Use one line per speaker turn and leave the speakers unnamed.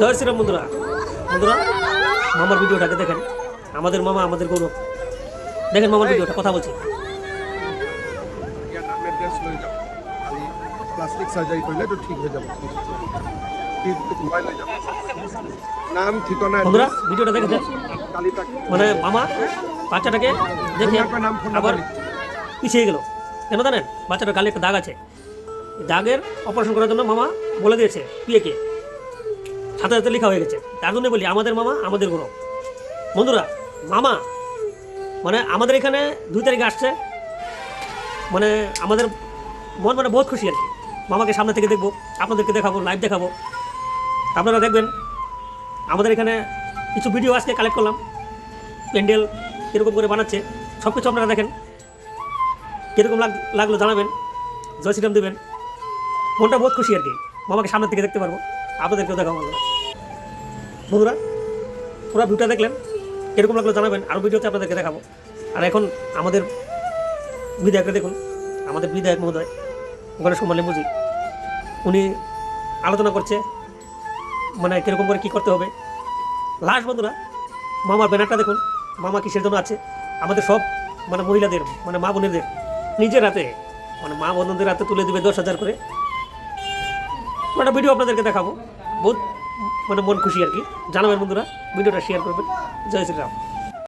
জয় শ্রীরাম বন্ধুরা। বন্ধুরা মামার ভিডিওটাকে দেখেন, আমাদের মামা আমাদের গৌরব। দেখেন মামার ভিডিওটা, কথা বলছি।
প্লাস্টিক সার্জারি করলে তো ঠিক হয়ে যাবে। নাম ঠিকানা
বন্ধুরা ভিডিওটা দেখে দেন, মানে মামা বাচ্চাটাকে দেখে আবার পিছিয়ে গেল। কেন জানেন? বাচ্চাটার গালে একটা দাগ আছে, দাগের অপারেশন করার জন্য মামা বলে দিয়েছে পিএকে, সাথে সাথে লেখা হয়ে গেছে। তার জন্য বলি আমাদের মামা আমাদের গৌরব। বন্ধুরা মামা মানে আমাদের এখানে 2 তারিখে আসছে, মানে আমাদের মন মানে বহুত খুশি আর কি। মামাকে সামনে থেকে দেখবো, আপনাদেরকে দেখাবো, লাইভ দেখাবো, আপনারা দেখবেন। আমাদের এখানে কিছু ভিডিও আজকে কালেক্ট করলাম, প্যান্ডেল কীরকম করে বানাচ্ছে সব কিছু আপনারা দেখেন। কীরকম লাগলো জানাবেন, জয় শ্রীরাম দেবেন। মনটা বহুত খুশি আর কি, মামাকে সামনে থেকে দেখতে পারবো, আপনাদেরকেও দেখাবো। বন্ধুরা পুরো ভিডিওটা দেখলেন, কীরকম লাগলো জানাবেন। আরও ভিডিওতে আপনাদেরকে দেখাবো। আর এখন আমাদের বিধায়করা দেখুন, আমাদের বিধায়ক মহোদয় গণেশ কুমার লেম্বুজি, উনি আলোচনা করছে মানে কীরকম করে কী করতে হবে। লাস্ট বন্ধুরা মামার ব্যানারটা দেখুন, মামা কিসের জন্য আছে। আমাদের সব মানে মহিলাদের মানে মা বোনেদের নিজের হাতে, মানে মা বোনদের হাতে তুলে দেবে 10,000 করে। একটা ভিডিও আপনাদেরকে দেখাবো, বহুত মানে মন খুশি আর কি। জানাবেন বন্ধুরা, ভিডিওটা শেয়ার করবেন। জয় শ্রীরাম।